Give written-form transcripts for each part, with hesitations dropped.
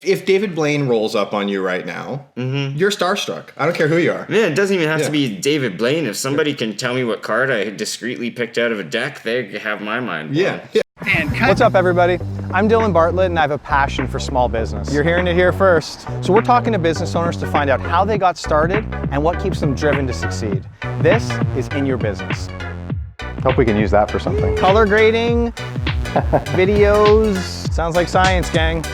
If David Blaine rolls up on you right now, you're starstruck. I don't care who you are. Yeah, it doesn't even have to be David Blaine. If somebody can tell me what card I discreetly picked out of a deck, they have my mind blown. Yeah. What's up, everybody? I'm Dylan Bartlett, and I have a passion for small business. You're hearing it here first. So we're talking to business owners to find out how they got started and what keeps them driven to succeed. This is In Your Business. Hope we can use that for something. Color grading, videos. Sounds like science, gang.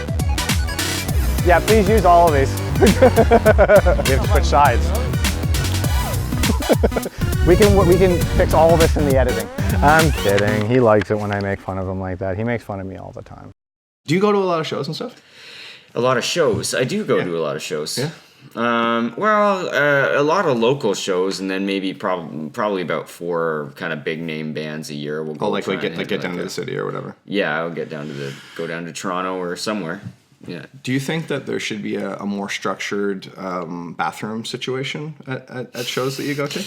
Yeah, please use all of these. We have to switch sides. We can fix all of this in the editing. I'm kidding. He likes it when I make fun of him like that. He makes fun of me all the time. Do you go to a lot of shows and stuff? A lot of shows. I do go to a lot of shows. Yeah. A lot of local shows, and then maybe probably about 4 kind of big name bands a year. We'll go get down to the city or whatever. Yeah, I'll go down to Toronto or somewhere. Yeah. Do you think that there should be a more structured bathroom situation at shows that you go to?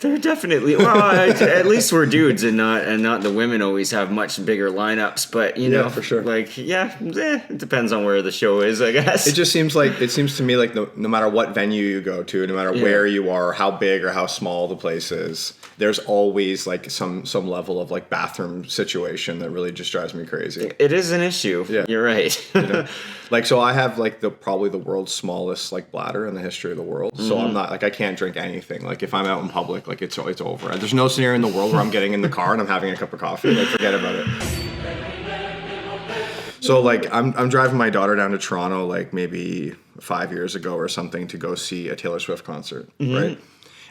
There definitely. Well, at least we're dudes and not the women always have much bigger lineups. But you know, for sure. It depends on where the show is, I guess. It seems to me like no matter what venue you go to, no matter where you are, how big or how small the place is, there's always like some level of like bathroom situation that really just drives me crazy. It is an issue. Yeah. You're right. You know? Like, so I have like probably the world's smallest like bladder in the history of the world. So I'm not like, I can't drink anything. Like if I'm out in public, like it's over. There's no scenario in the world where I'm getting in the car and I'm having a cup of coffee. Like forget about it. So like I'm driving my daughter down to Toronto like maybe 5 years ago or something to go see a Taylor Swift concert, right?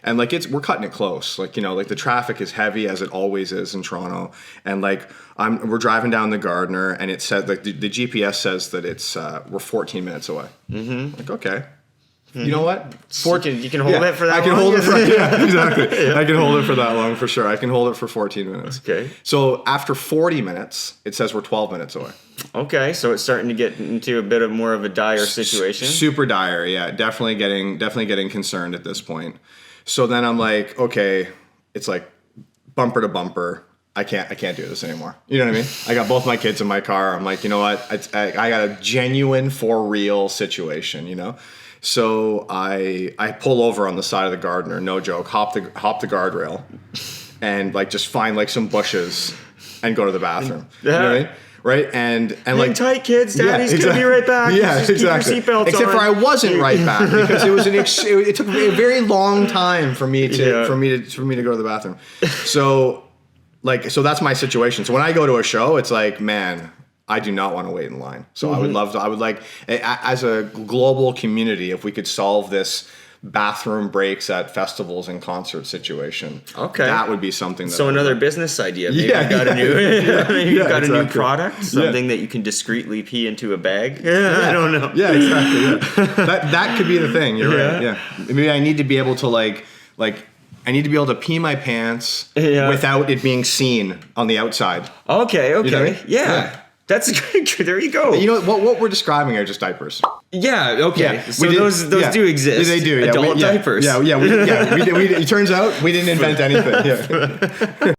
And like we're cutting it close. Like, you know, like the traffic is heavy as it always is in Toronto. And like we're driving down the Gardiner and it said like the GPS says that it's we're 14 minutes away. Like, okay. You know what? You can hold it for that long? I can hold it for, exactly. I can hold it for that long for sure. I can hold it for 14 minutes. Okay. So after 40 minutes, it says we're 12 minutes away. Okay, so it's starting to get into a bit of more of a dire situation. Super dire, yeah. Definitely getting concerned at this point. So then I'm like, okay, it's like bumper to bumper. I can't do this anymore. You know what I mean? I got both my kids in my car. I'm like, you know what? I got a genuine for real situation, you know? So I pull over on the side of the Gardiner, no joke, hop the guardrail and like just find like some bushes and go to the bathroom. You know what I mean? Right? And like tight, kids, daddy's gonna be right back. Yeah, just exactly. Keep your seatbelts Except on. for I wasn't right back because it took a very long time for me to go to the bathroom. So that's my situation. So when I go to a show, it's like, man, I do not want to wait in line. So I would like as a global community, if we could solve this bathroom breaks at festivals and concert situation. Okay. That would be something that another business idea. Maybe you've got a new product, something that you can discreetly pee into a bag. I don't know. Yeah, exactly. Yeah. That could be the thing. You're right. Yeah. Maybe I need to be able to I need to be able to pee my pants without it being seen on the outside. Okay. You know what I mean? Yeah. That's good. There you go. You know what we're describing are just diapers. Yeah. Okay. Yeah, so those do exist. They do. Yeah, adult diapers. It turns out we didn't invent anything. Yeah.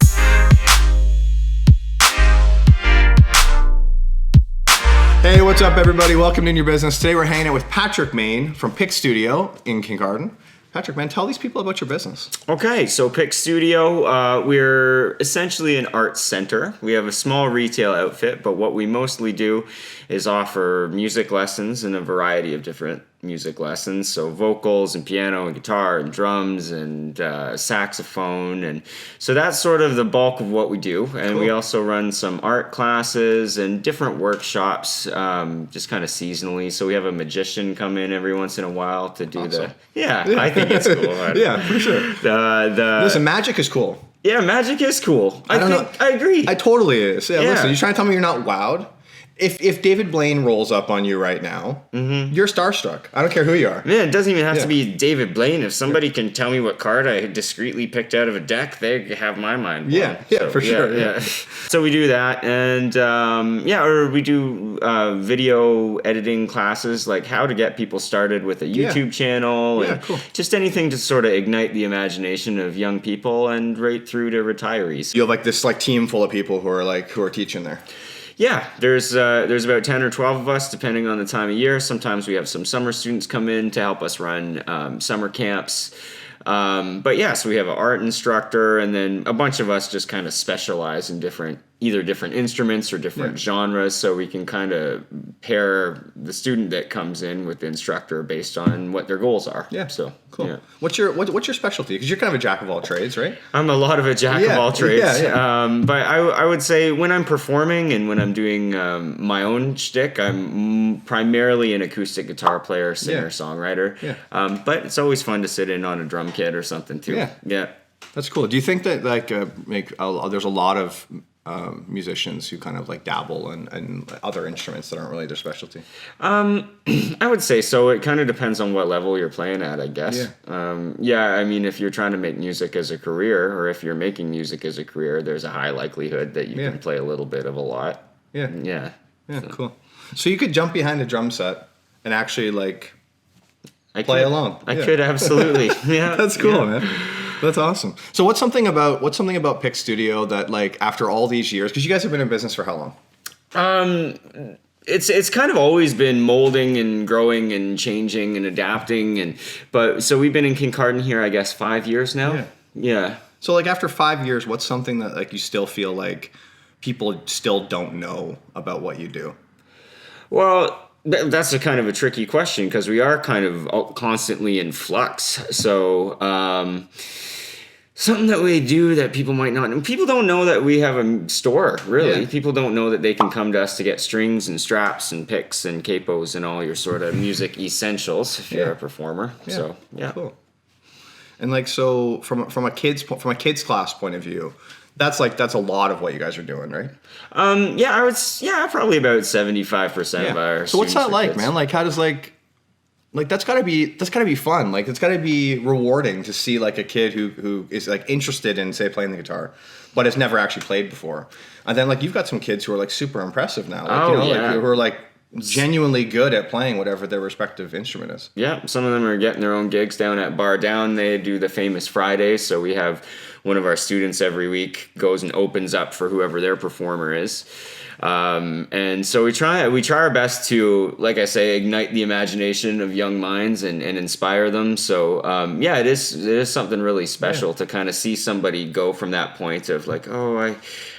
Hey, what's up, everybody? Welcome to In Your Business. Today we're hanging out with Patrick Main from Pick Studio in Kincardine. Patrick, man, tell these people about your business. Okay, so Pick Studio, we're essentially an art center. We have a small retail outfit, but what we mostly do is offer music lessons and a variety of different music lessons. So vocals and piano and guitar and drums and saxophone. And so that's sort of the bulk of what we do. And we also run some art classes and different workshops just kind of seasonally. So we have a magician come in every once in a while to do I think it's cool. Yeah, for sure. Listen, magic is cool. Yeah, magic is cool. I agree. I totally is. Yeah, listen, you trying to tell me you're not wowed? If David Blaine rolls up on you right now, you're starstruck. I don't care who you are. Man, it doesn't even have to be David Blaine. If somebody can tell me what card I discreetly picked out of a deck, they have my mind blown. For sure. Yeah. So we do that, and or we do video editing classes, like how to get people started with a YouTube channel, and just anything to sort of ignite the imagination of young people and right through to retirees. You have like this team full of people who are teaching there. Yeah, there's about 10 or 12 of us, depending on the time of year. Sometimes we have some summer students come in to help us run summer camps. But yeah, so we have an art instructor, and then a bunch of us just kind of specialize in either different instruments or different genres, so we can kind of pair the student that comes in with the instructor based on what their goals are. Yeah. So cool. Yeah. What's your specialty? Because you're kind of a jack of all trades, right? I'm a lot of a jack of all trades. Yeah. But I would say when I'm performing and when I'm doing my own shtick, I'm primarily an acoustic guitar player, singer, songwriter. Yeah. But it's always fun to sit in on a drum kit or something too. Yeah. Yeah. That's cool. Do you think that there's a lot of musicians who kind of like dabble in other instruments that aren't really their specialty? I would say so. It kind of depends on what level you're playing at, I guess. Yeah. I mean, if you're trying to make music as a career, or if you're making music as a career, there's a high likelihood that you can play a little bit of a lot. Yeah. Yeah. Yeah. Cool. So you could jump behind a drum set and actually like I play could, along. I could absolutely. Yeah. That's cool, man. That's awesome. So what's something about Pick Studio that, like, after all these years, because you guys have been in business for how long? It's kind of always been molding and growing and changing and adapting, but so we've been in Kincardine here, I guess, 5 years now. Yeah. So like after 5 years, what's something that like you still feel like people still don't know about what you do? Well, that's a kind of a tricky question because we are kind of constantly in flux. So something that we do that people might not know. People don't know that we have a store, really. Yeah. People don't know that they can come to us to get strings and straps and picks and capos and all your sort of music essentials if you're a performer. Yeah. So, yeah. Cool. And like, so from a kid's class point of view, that's a lot of what you guys are doing, right? Probably about 75% of our So what's that students are like, kids. man? Like, how does like that's gotta be fun. Like, it's gotta be rewarding to see like a kid who is like interested in, say, playing the guitar, but has never actually played before. And then like you've got some kids who are like super impressive now. Like, like who are like genuinely good at playing whatever their respective instrument is. Yeah, some of them are getting their own gigs down at Bar Down. They do the famous Fridays, so we have one of our students every week goes and opens up for whoever their performer is. And so we try our best to, like I say, ignite the imagination of young minds and inspire them. So it is something really special to kind of see somebody go from that point of like, oh,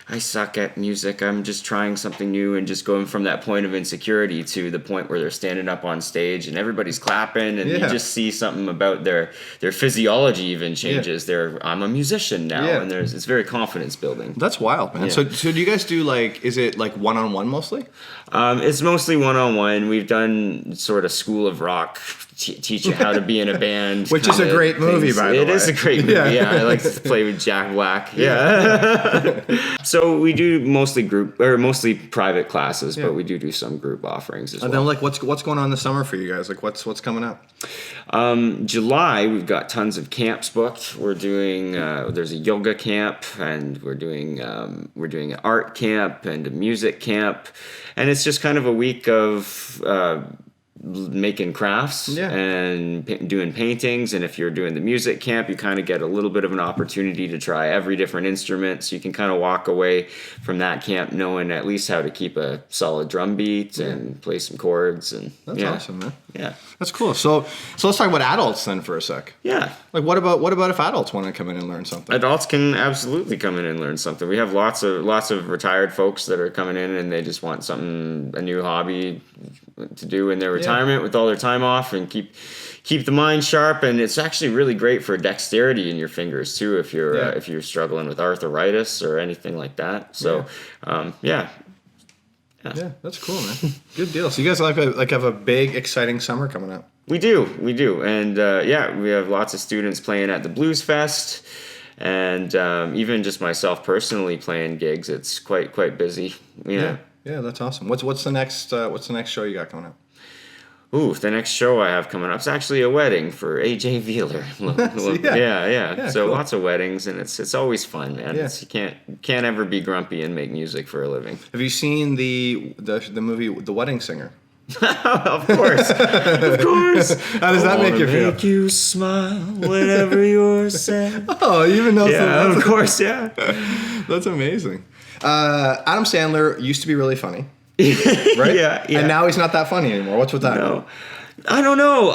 I suck at music, I'm just trying something new, and just going from that point of insecurity to the point where they're standing up on stage and everybody's clapping, and you just see something about their physiology even changes. I'm a musician now, and it's very confidence building. That's wild, man. So do you guys do like, is it like one-on-one mostly? It's mostly one-on-one. We've done sort of School of Rock, teach you how to be in a band. Which is a great movie, by the way. It is a great movie, I like to play with Jack Black. So we do mostly private classes, but we do some group offerings as well. And then like, what's going on this summer for you guys? Like, what's coming up? July, we've got tons of camps booked. We're doing there's a yoga camp, and we're doing an art camp and a music camp, and it's just kind of a week of making crafts and doing paintings. And if you're doing the music camp, you kind of get a little bit of an opportunity to try every different instrument, so you can kind of walk away from that camp knowing at least how to keep a solid drum beat and play some chords. And that's awesome, man. Yeah, that's cool. So let's talk about adults then for a sec. Yeah. Like, what about if adults want to come in and learn something? Adults can absolutely come in and learn something. We have lots of retired folks that are coming in and they just want a new hobby to do in their retirement with all their time off, and keep the mind sharp. And it's actually really great for dexterity in your fingers too, if you're struggling with arthritis or anything like that. So yeah, that's cool, man. Good deal. So you guys have a big exciting summer coming up. We do, and we have lots of students playing at the Blues Fest, and even just myself personally playing gigs. It's quite busy. Yeah, that's awesome. What's the next show you got coming up? Ooh, the next show I have coming up is actually a wedding for AJ Wheeler. So cool. Lots of weddings, and it's always fun, man. Yeah. You can't ever be grumpy and make music for a living. Have you seen the movie The Wedding Singer? Of course. Of course. How does that make you feel? Make you smile whenever you're sad. Oh, even though of course, yeah. That's amazing. Adam Sandler used to be really funny, right? Yeah. And now he's not that funny anymore. What's with that? No, I don't know.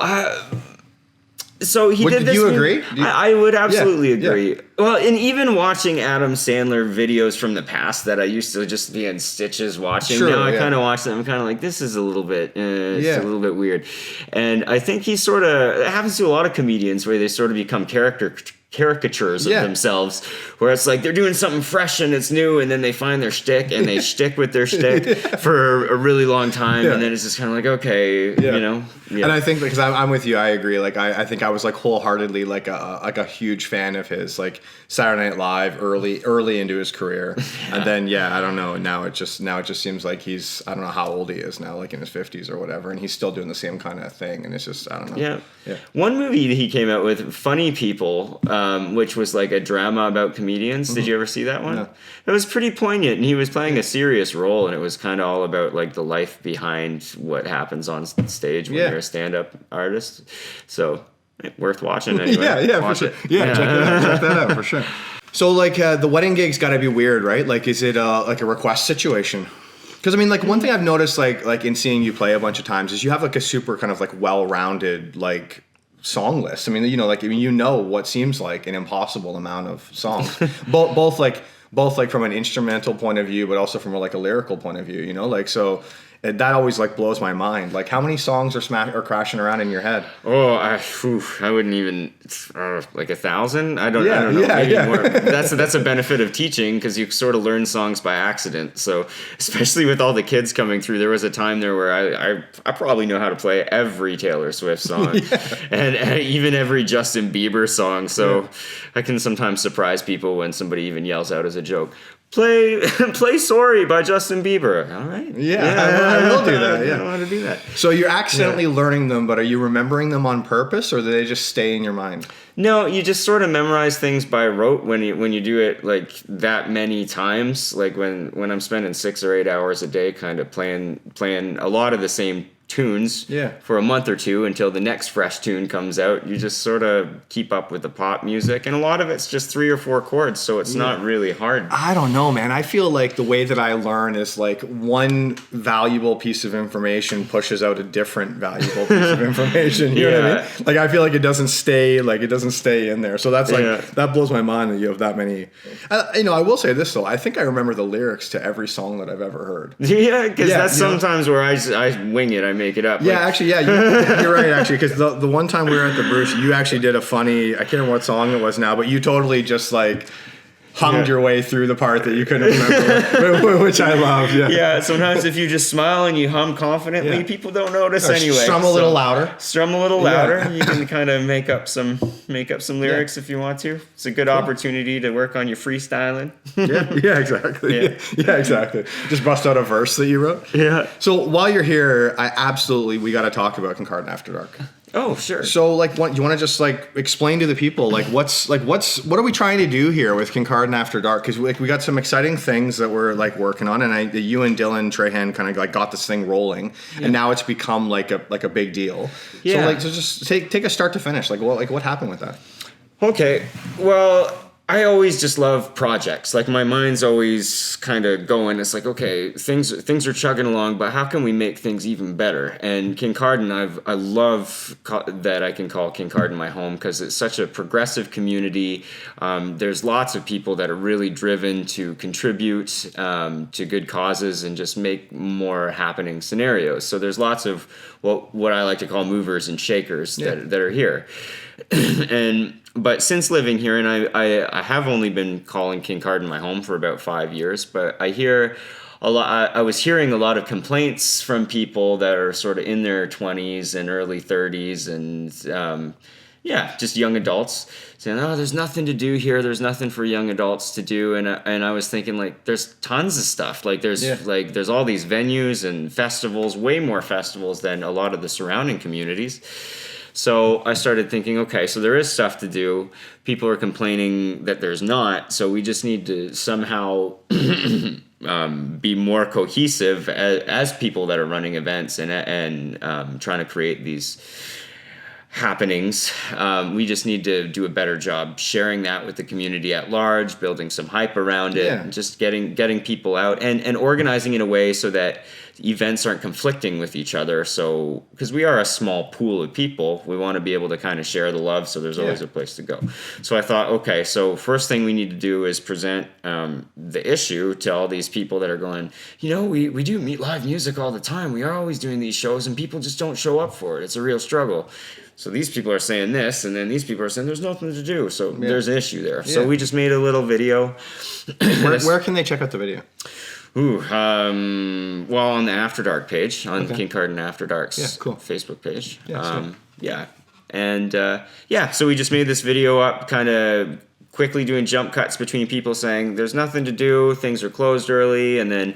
So he did this. Do you agree? I would absolutely Yeah, agree. yeah. Well, and even watching Adam Sandler videos from the past that I used to just be in stitches watching. Sure, now I yeah. kind of watch them. I'm kind of like, this is a little bit, it's Yeah. a little bit weird. And I think he sort of, it happens to a lot of comedians where they sort of become caricatures of Yeah. themselves, where it's like they're doing something fresh and it's new, and then they find their shtick and they stick with their shtick for a really long time, Yeah. and then it's just kind of like, okay, Yeah. you know. Yeah. And I think because I'm with you, I agree. Like I think I was like wholeheartedly like a huge fan of his, like Saturday Night Live early into his career, and then I don't know. Now it just seems like he's, I don't know how old he is now, like in his 50s or whatever, and he's still doing the same kind of thing, and it's just, I don't know. Yeah. One movie that he came out with, Funny People, which was like a drama about comedians. Did you ever see that one? No. It was pretty poignant, and he was playing a serious role, and it was kind of all about like the life behind what happens on stage when you're a stand-up artist. So worth watching anyway. Yeah, Watch for sure. it. Yeah, check that out for sure. So like the wedding gig's got to be weird, right? Like, is it like a request situation? Because I mean, like one thing I've noticed, like in seeing you play a bunch of times, is you have like a super kind of like well-rounded like song list. I mean, you know what seems like an impossible amount of songs, both from an instrumental point of view, but also from like a lyrical point of view. You know, like so. That always like blows my mind. Like, how many songs are crashing around in your head? Oh, I wouldn't even like 1,000. I don't know. Yeah, maybe yeah. more. That's a benefit of teaching, because you sort of learn songs by accident. So especially with all the kids coming through, there was a time there where I probably know how to play every Taylor Swift song, and even every Justin Bieber song. So I can sometimes surprise people when somebody even yells out as a joke, Play Sorry by Justin Bieber. All right. Yeah, I will do that. Yeah. I know how to do that. So you're accidentally learning them, but are you remembering them on purpose, or do they just stay in your mind? No, you just sort of memorize things by rote when you do it like that many times. Like when I'm spending 6 or 8 hours a day kind of playing a lot of the same tunes for a month or two until the next fresh tune comes out. You just sort of keep up with the pop music, and a lot of it's just 3 or 4 chords, so it's not really hard. I don't know, man. I feel like the way that I learn is like one valuable piece of information pushes out a different valuable piece of information. You know what I mean? Like I feel like it doesn't stay in there. So that's like that blows my mind that you have that many. I will say this though. I think I remember the lyrics to every song that I've ever heard. Yeah, because that's sometimes where I wing it. I make it up. Yeah, actually, you're right, actually, because the one time we were at the Bruce, you actually did a funny, I can't remember what song it was now, but you totally just like hummed your way through the part that you couldn't remember, which I love. Yeah, sometimes if you just smile and you hum confidently, people don't notice anyway. Strum a little louder. You can kind of make up some lyrics if you want to. It's a good opportunity to work on your freestyling. Yeah, exactly. Yeah, exactly. Just bust out a verse that you wrote. Yeah. So while you're here, we got to talk about Kincardine After Dark. Oh, sure. So, like, you want to just like explain to the people, like, what are we trying to do here with Kincardine After Dark? Because we got some exciting things that we're like working on, and you and Dylan Trahan kind of like got this thing rolling, and now it's become like a big deal. Yeah. So just take a start to finish. What happened with that? Okay. Well, I always just love projects. Like my mind's always kind of going. It's like, okay, things are chugging along, but how can we make things even better? And Kincardine, I love that I can call Kincardine my home, because it's such a progressive community. There's lots of people that are really driven to contribute to good causes and just make more happening scenarios. So there's lots of what I like to call movers and shakers that are here. But since living here, and I have only been calling Kincardine my home for about 5 years, but I hear a lot. I was hearing a lot of complaints from people that are sort of in their 20s and early 30s, and just young adults saying, "Oh, there's nothing to do here. There's nothing for young adults to do." And I was thinking, like, there's tons of stuff. Like there's all these venues and festivals, way more festivals than a lot of the surrounding communities. So I started thinking, okay, so there is stuff to do. People are complaining that there's not. So we just need to somehow be more cohesive as people that are running events and trying to create these happenings. We just need to do a better job sharing that with the community at large, building some hype around it, and just getting people out and organizing in a way so that events aren't conflicting with each other. So, because we are a small pool of people, we want to be able to kind of share the love. So there's always a place to go. So I thought, okay, so first thing we need to do is present the issue to all these people that are going, we do meet live music all the time. We are always doing these shows and people just don't show up for it. It's a real struggle. So these people are saying this, and then these people are saying there's nothing to do. So there's an issue there. So we just made a little video. Where can they check out the video? Well, on the After Dark page, on Kincardine After Dark's Facebook page. So we just made this video up, kind of quickly doing jump cuts between people saying there's nothing to do, things are closed early, and then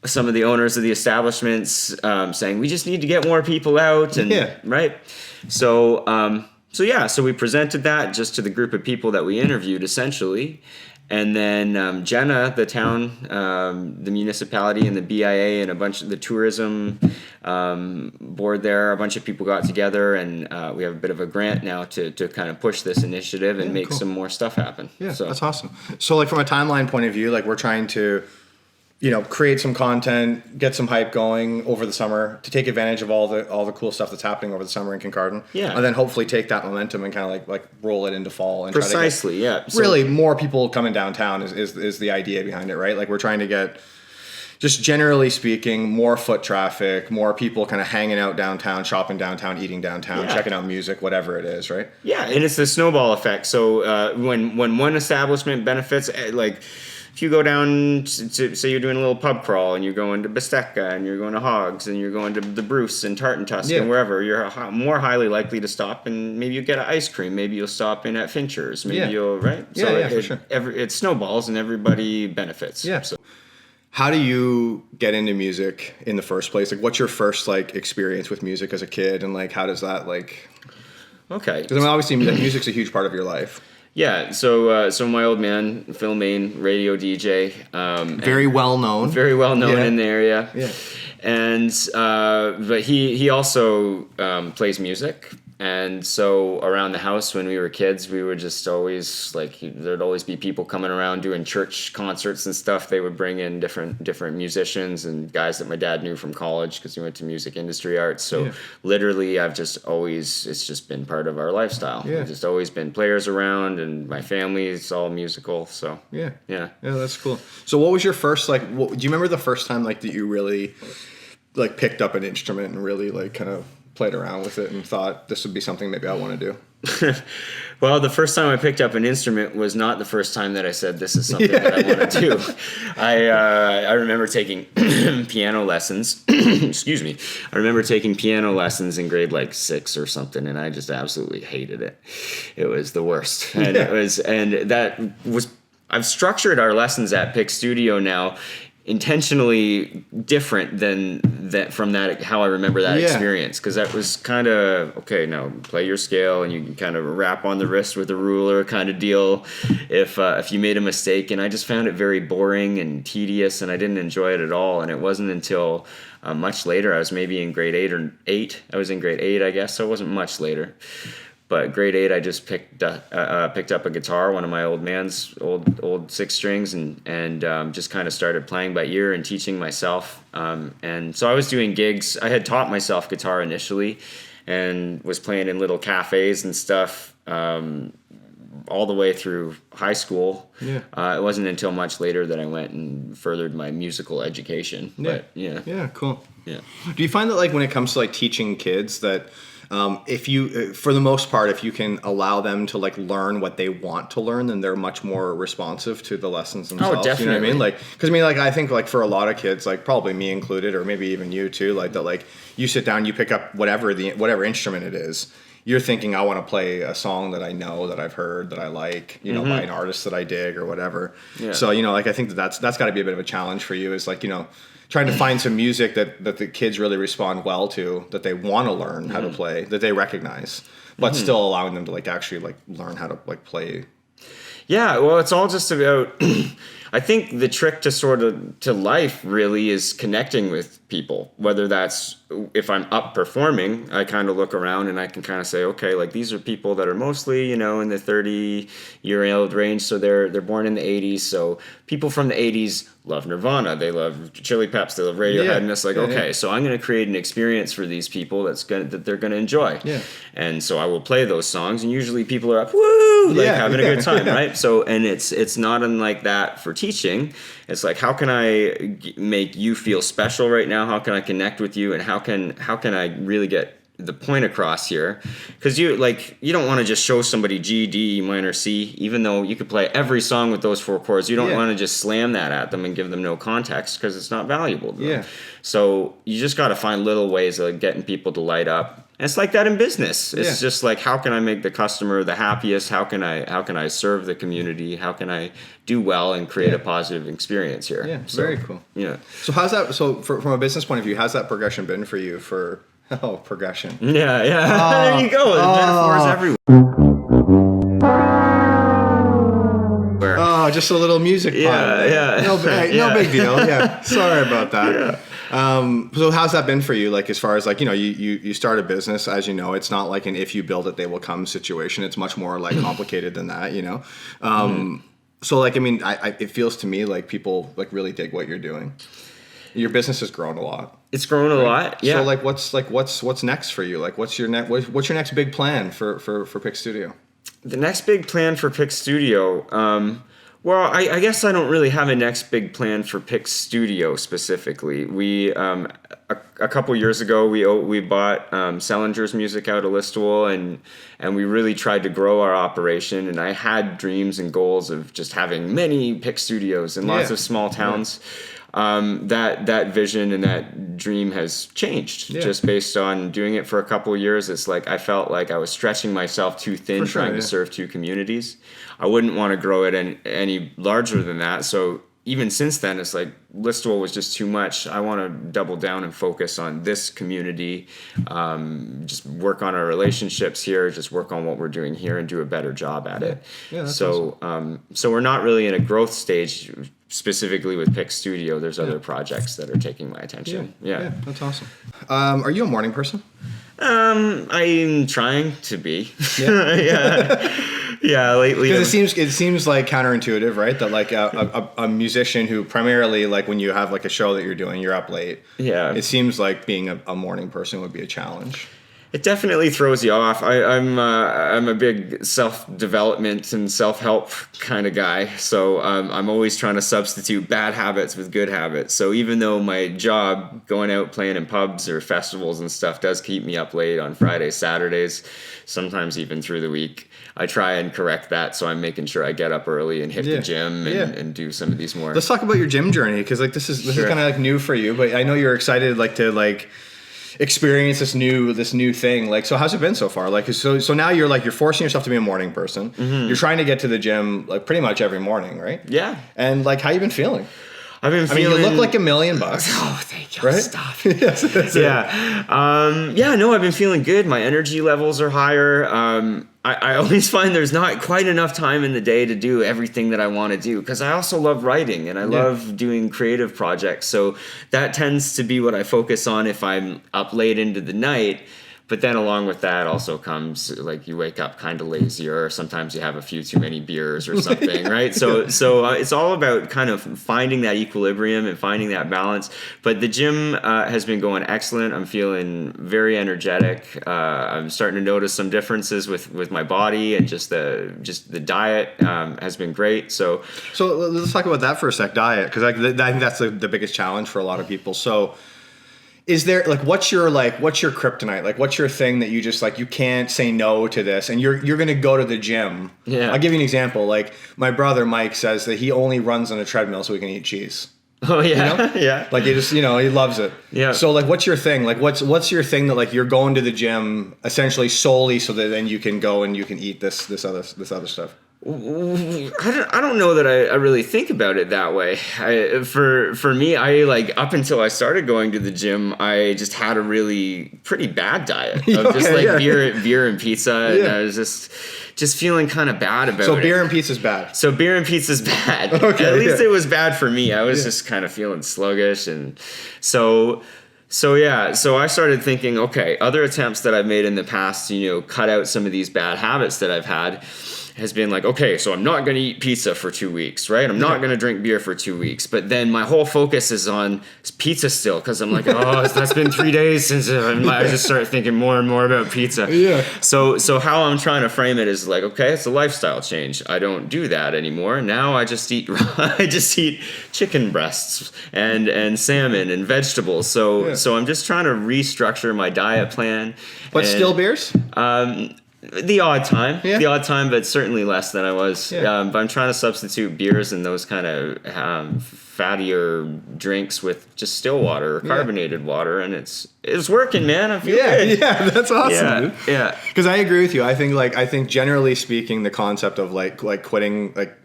some of the owners of the establishments saying we just need to get more people out, and right. So we presented that just to the group of people that we interviewed, essentially. And then Jenna, the town, the municipality, and the BIA, and a bunch of the tourism board there, a bunch of people got together, and we have a bit of a grant now to kind of push this initiative and make some more stuff happen. Yeah, so that's awesome. So, like, from a timeline point of view, like, we're trying to, create some content, get some hype going over the summer to take advantage of all the cool stuff that's happening over the summer in Kincardine. Yeah. And then hopefully take that momentum and kind of like roll it into fall and precisely, try to get really more people coming downtown is the idea behind it, right? Like, we're trying to get, just generally speaking, more foot traffic, more people kind of hanging out downtown, shopping downtown, eating downtown, checking out music, whatever it is, right? Yeah, and it's the snowball effect. So when one establishment benefits, like, if you go down to, say you're doing a little pub crawl and you're going to Bistecca and you're going to Hogs and you're going to the Bruce and Tartan Tusk and wherever, you're more highly likely to stop, and maybe you get an ice cream. Maybe you'll stop in at Fincher's. Maybe you'll, right? For sure. It snowballs and everybody benefits. Yeah. So. How do you get into music in the first place? Like, what's your first, like, experience with music as a kid, and, like, how does that, like... Okay. Because, I mean, obviously, music's a huge part of your life. Yeah, so my old man, Phil Main, radio DJ. Very well known. Very well known in the area. Yeah. And, but he also plays music. And so around the house when we were kids, we would just always, like, there'd always be people coming around doing church concerts and stuff. They would bring in different musicians and guys that my dad knew from college because he went to music industry arts. So literally it's just been part of our lifestyle. We've just always been players around, and my family is all musical. So yeah, that's cool. So what was your first, like, do you remember the first time, like, that you really, like, picked up an instrument and really, like, kind of played around with it and thought this would be something maybe I want to do? Well, the first time I picked up an instrument was not the first time that I said this is something that I want to do. I remember taking piano lessons. Excuse me. I remember taking piano lessons in grade like 6 or something, and I just absolutely hated it. It was the worst. And I've structured our lessons at Pick Studio now intentionally different than that from that how I remember that experience, because that was kind of okay. Now play your scale, and you can kind of rap on the wrist with a ruler kind of deal if you made a mistake. And I just found it very boring and tedious, and I didn't enjoy it at all. And it wasn't until much later, I was maybe in grade 8. I was in grade 8, I guess, so it wasn't much later. But grade 8, I just picked up a guitar, one of my old man's old 6 strings, and just kind of started playing by ear and teaching myself. And so I was doing gigs. I had taught myself guitar initially, and was playing in little cafes and stuff all the way through high school. Yeah. It wasn't until much later that I went and furthered my musical education. But yeah, cool. Yeah. Do you find that, like, when it comes to, like, teaching kids that if you, for the most part, if you can allow them to, like, learn what they want to learn, then they're much more responsive to the lessons themselves. Oh, definitely. You know what I mean? Like, because I mean, like, I think, like, for a lot of kids, like, probably me included, or maybe even you too, like, that, like, you sit down, you pick up whatever instrument it is. You're thinking, I want to play a song that I know, that I've heard, that I like, you know, by an artist that I dig or whatever. Yeah. So, you know, like, I think that's got to be a bit of a challenge for you, is, like, you know, trying to find some music that the kids really respond well to, that they want to learn how to play, that they recognize, but still allowing them to, like, actually, like, learn how to, like, play. Yeah, well, it's all just about... I think the trick to life really is connecting with people, whether that's if I'm up performing, I kind of look around and I can kind of say, okay, like these are people that are mostly, in the 30-year-old range. So they're born in the 80s. So people from the 80s love Nirvana. They love Chili Peps. They love Radiohead. And it's like, okay, so I'm going to create an experience for these people that they're going to enjoy. Yeah. And so I will play those songs, and usually people are up, woo, like having a good time, right? So, and it's not unlike that for teaching. It's like, how can I make you feel special right now? How can I connect with you? And how can I really get the point across here? Because you don't want to just show somebody G, D, minor, C, even though you could play every song with those 4 chords. You don't want to just slam that at them and give them no context, because it's not valuable to them. So you just got to find little ways of getting people to light up. And it's like that in business. It's just like, how can I make the customer the happiest? How can I serve the community? How can I do well and create a positive experience here? Yeah, so, very cool. Yeah. So how's that? So from a business point of view, how's that progression been for you? Progression. Yeah. There you go. Metaphors everywhere. Oh, just a little music. No big deal. Yeah. Sorry about that. Yeah. So how's that been for you? Like, as far as you start a business, as you know, it's not like an if you build it, they will come situation. It's much more like complicated than that, So it feels to me like people really dig what you're doing. Your business has grown a lot. It's grown a lot. Yeah. So what's next for you? Like, what's your next big plan for Pick Studio? The next big plan for Pick Studio. Well, I guess I don't really have a next big plan for Pick Studio specifically. We a couple years ago we bought Sellinger's music out of Listowel, and we really tried to grow our operation. And I had dreams and goals of just having many Pick Studios in lots of small towns. That vision and that dream has changed just based on doing it for a couple of years. It's like I felt like I was stretching myself too thin trying to serve 2 communities. I wouldn't want to grow it any larger than that. So even since then, it's like Listowel was just too much. I want to double down and focus on this community, just work on our relationships here, just work on what we're doing here and do a better job at it. Yeah, that's awesome. So we're not really in a growth stage specifically with Pick Studio. There's other projects that are taking my attention. Yeah, that's awesome. Are you a morning person? I'm trying to be. Yeah, lately. Because it seems like counterintuitive, right? That like a musician who primarily, like, when you have like a show that you're doing, you're up late. Yeah. It seems like being a morning person would be a challenge. It definitely throws you off. I'm a big self-development and self-help kind of guy, so I'm always trying to substitute bad habits with good habits. So even though my job, going out playing in pubs or festivals and stuff, does keep me up late on Fridays, Saturdays, sometimes even through the week, I try and correct that. So I'm making sure I get up early and hit the gym and do some of these more. Let's talk about your gym journey, because this is kind of like new for you, but I know you're excited to experience this new thing. Like, so how's it been so far? Like, so now you're forcing yourself to be a morning person. Mm-hmm. You're trying to get to the gym like pretty much every morning, right? Yeah. And like, how you been feeling? I mean, you look like $1 million. Oh, thank you. Right? Stop. Yes, that's it. No, I've been feeling good. My energy levels are higher. I always find there's not quite enough time in the day to do everything that I want to do, because I also love writing and I love doing creative projects. So that tends to be what I focus on if I'm up late into the night. But then along with that also comes, like, you wake up kind of lazier, or sometimes you have a few too many beers or something, right? So it's all about kind of finding that equilibrium and finding that balance. But the gym has been going excellent. I'm feeling very energetic. I'm starting to notice some differences with my body, and just the diet has been great. So let's talk about that for a sec, diet, because I think that's the biggest challenge for a lot of people. So, is there what's your kryptonite? Like, what's your thing that you just you can't say no to this, and you're going to go to the gym? Yeah. I'll give you an example. Like, my brother Mike says that he only runs on a treadmill so he can eat cheese. Oh yeah. Yeah. Like, he just, he loves it. Yeah. So what's your thing? Like, what's your thing that you're going to the gym essentially solely so that then you can go and you can eat this other stuff? I don't know that I really think about it that way. For me, I like up until I started going to the gym, I just had a really pretty bad diet of just like beer and pizza, and I was just feeling kind of bad about it. So beer and pizza's bad. So beer and pizza's bad. Okay, At least it was bad for me. I was just kind of feeling sluggish, and so I started thinking, okay, other attempts that I've made in the past to, cut out some of these bad habits that I've had has been like, okay, so I'm not going to eat pizza for 2 weeks, right? I'm not going to drink beer for 2 weeks. But then my whole focus is on pizza still, because I'm like, oh, that's been 3 days since I just start thinking more and more about pizza. Yeah. So how I'm trying to frame it is like, okay, it's a lifestyle change. I don't do that anymore. Now I just eat chicken breasts and salmon and vegetables. So I'm just trying to restructure my diet plan. But still beers? The odd time, but certainly less than I was. But I'm trying to substitute beers and those kind of fattier drinks with just still water or carbonated water, and it's working, man. I feel good. Yeah, that's awesome, dude. Yeah. Because I agree with you. I think generally speaking, the concept of like quitting, like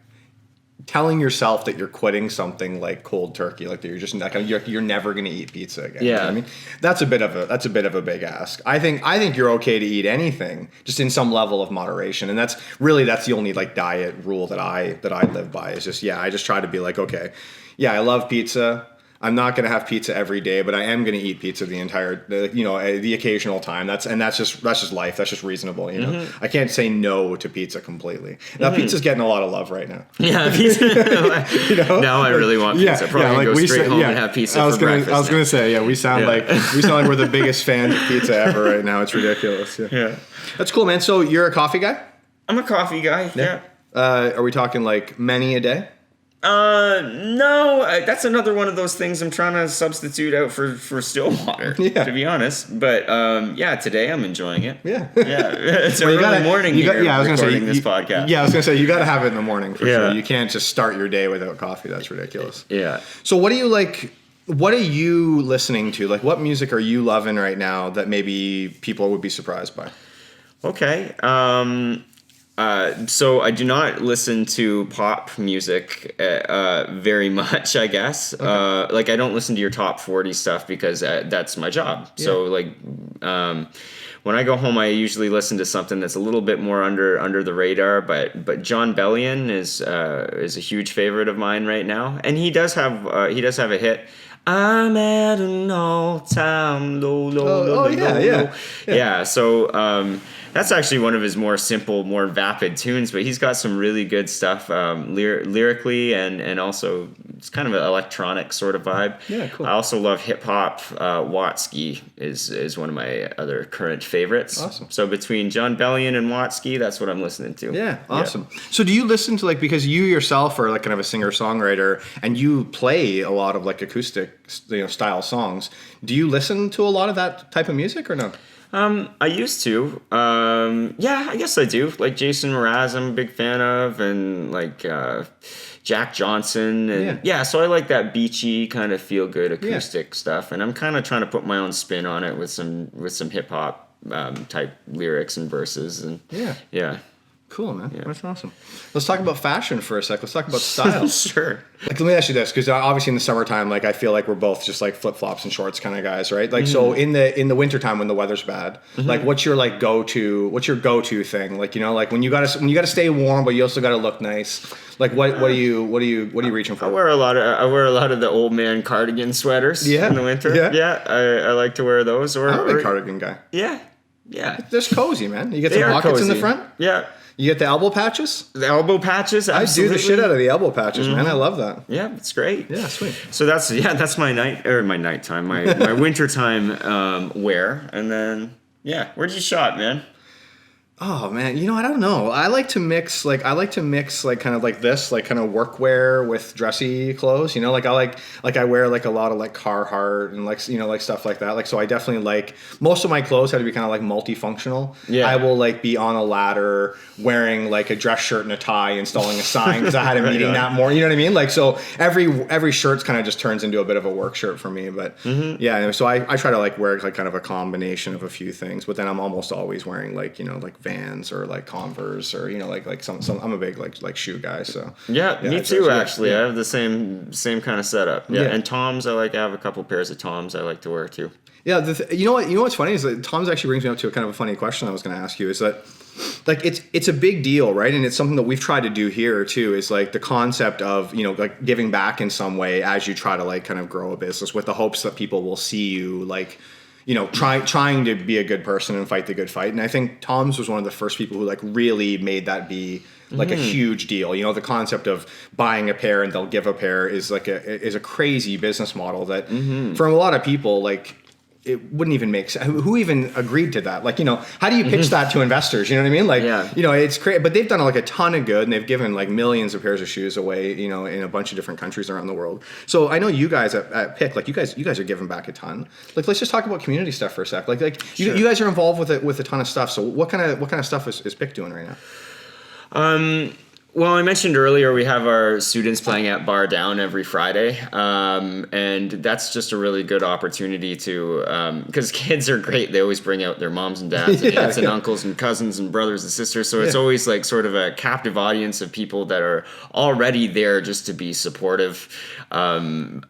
telling yourself that you're quitting something like cold turkey, like that you're just not gonna, you're never going to eat pizza again. Yeah. You know what I mean, that's a bit of a big ask. I think you're okay to eat anything, just in some level of moderation, and that's the only like diet rule that I live by. Is just I just try to be like, okay, I love pizza. I'm not going to have pizza every day, but I am going to eat pizza the occasional time. That's just life. That's just reasonable. Mm-hmm. I can't say no to pizza completely. Now pizza's getting a lot of love right now. Yeah, pizza. Now I really want pizza. Probably go straight home and have pizza for breakfast. I was going to say, we sound like we're the biggest fans of pizza ever right now. It's ridiculous. Yeah. That's cool, man. So you're a coffee guy? I'm a coffee guy. Yeah. Are we talking like many a day? No, that's another one of those things I'm trying to substitute out for still water, to be honest. But, today I'm enjoying it. Yeah. It's early morning here I was gonna say, this podcast. Yeah, I was going to say, you got to have it in the morning for sure. You can't just start your day without coffee. That's ridiculous. Yeah. So what are you listening to? Like, what music are you loving right now that maybe people would be surprised by? Okay. So I do not listen to pop music very much, I guess. Okay. Like I don't listen to your top 40 stuff because that's my job. Yeah. So like when I go home, I usually listen to something that's a little bit more under the radar. But John Bellion is a huge favorite of mine right now, and he does have a hit. I'm at an all-time low. Yeah. So that's actually one of his more simple, more vapid tunes, but he's got some really good stuff lyrically and also it's kind of an electronic sort of vibe. Yeah, cool. I also love hip hop. Watsky is one of my other current favorites. Awesome. So between John Bellion and Watsky, that's what I'm listening to. Yeah, awesome. Yeah. So do you listen to because you yourself are like kind of a singer-songwriter and you play a lot of like acoustic style songs. Do you listen to a lot of that type of music or no? I used to. I guess I do. Like Jason Mraz, I'm a big fan of, and like Jack Johnson, and so I like that beachy kind of feel good acoustic stuff, and I'm kind of trying to put my own spin on it with some hip hop type lyrics and verses, and Cool, man. Yeah. That's awesome. Let's talk about fashion for a sec. Let's talk about style. Sure. Like, let me ask you this, because obviously in the summertime, like I feel like we're both just like flip flops and shorts kind of guys, right? Like, so in the wintertime when the weather's bad, like what's your go to thing? Like, like when you gotta stay warm, but you also gotta look nice. Like what are you reaching for? I wear a lot of the old man cardigan sweaters in the winter. Yeah. I like to wear those. I'm a big cardigan guy. Yeah. They're cozy, man. You get some pockets in the front. Yeah. You get the elbow patches? The elbow patches, absolutely. I do the shit out of the elbow patches, man. I love that. Yeah, it's great. Yeah, sweet. So that's my nighttime, my wintertime wear. And then, where'd you shop, man? Oh man, I don't know. I like to mix kind of like this, like kind of workwear with dressy clothes. I wear like a lot of like Carhartt and like stuff like that. Like, so I definitely like most of my clothes have to be kind of like multifunctional. Yeah. I will like be on a ladder wearing like a dress shirt and a tie, installing a sign because I had a meeting that morning. You know what I mean? Like, so every shirt's kind of just turns into a bit of a work shirt for me. But so I try to like wear like kind of a combination of a few things. But then I'm almost always wearing like Vans or like Converse or like some I'm a big like shoe guy. So yeah, me too. yeah, Actually, yeah. I have the same kind of setup. Yeah, Yeah. and Toms. I have a couple pairs of Toms I like to wear too. Yeah, you know what's funny is that Tom's actually brings me up to a kind of a funny question I was going to ask you is that like it's a big deal, right? And it's something that we've tried to do here too is like the concept of, like giving back in some way as you try to like kind of grow a business with the hopes that people will see you like, trying to be a good person and fight the good fight. And I think Tom's was one of the first people who like really made that be like a huge deal. The concept of buying a pair and they'll give a pair is like a crazy business model that for a lot of people, like it wouldn't even make sense. Who even agreed to that? Like, how do you pitch that to investors? You know what I mean? Like, it's crazy, but they've done like a ton of good and they've given like millions of pairs of shoes away, in a bunch of different countries around the world. So I know you guys at Pick, like you guys are giving back a ton. Like, let's just talk about community stuff for a sec. Like Sure. you guys are involved with a ton of stuff. So what kind of stuff is Pick doing right now? Well, I mentioned earlier we have our students playing at Bar Down every Friday, and that's just a really good opportunity to, because kids are great. They always bring out their moms and dads and aunts and uncles and cousins and brothers and sisters, so it's always like sort of a captive audience of people that are already there just to be supportive of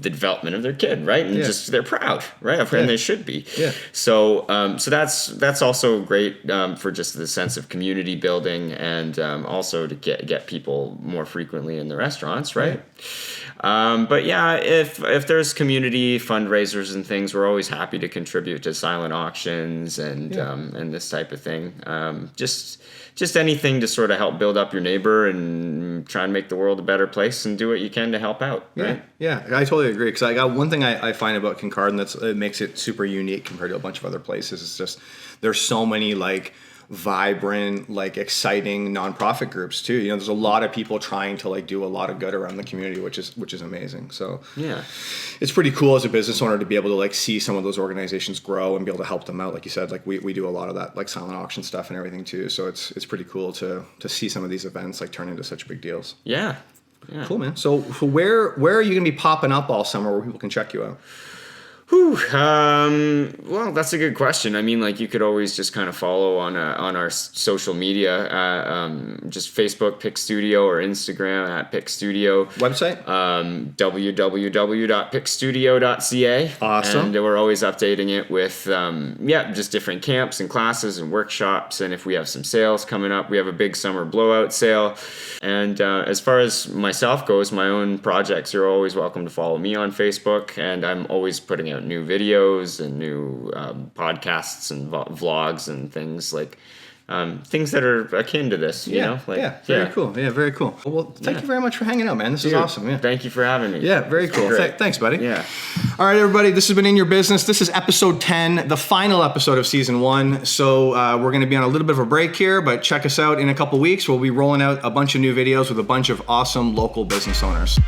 the development of their kid, right? And just they're proud, right? And they should be. Yeah. So that's also great for just the sense of community building and also to get people more frequently in the restaurants, right? But yeah, if there's community fundraisers and things, we're always happy to contribute to silent auctions and this type of thing. Just anything to sort of help build up your neighbor and try and make the world a better place and do what you can to help out, right? Yeah, I totally agree. Because I got one thing I find about Kincardine it makes it super unique compared to a bunch of other places. It's just there's so many like vibrant, like exciting nonprofit groups too. There's a lot of people trying to like do a lot of good around the community, which is amazing. So yeah, it's pretty cool as a business owner to be able to like see some of those organizations grow and be able to help them out. Like you said, like we do a lot of that like silent auction stuff and everything too. So it's pretty cool to see some of these events like turn into such big deals. Yeah. Cool, man. So where are you gonna be popping up all summer where people can check you out? Well, that's a good question. I mean, like you could always just kind of follow on our social media, just Facebook Pick Studio or Instagram at Pick Studio. Website? www.pickstudio.ca. Awesome. And we're always updating it with just different camps and classes and workshops. And if we have some sales coming up, we have a big summer blowout sale. And as far as myself goes, my own projects, you're always welcome to follow me on Facebook, and I'm always putting out new videos and new podcasts and vlogs and things like things that are akin to this, you know? Like, very cool. Yeah, very cool. Well, thank you very much for hanging out, man. This is awesome. Yeah. Thank you for having me. Yeah, very cool. Thanks, buddy. Yeah. All right, everybody. This has been In Your Business. This is episode 10, the final episode of season 1. So we're going to be on a little bit of a break here, but check us out in a couple weeks. We'll be rolling out a bunch of new videos with a bunch of awesome local business owners.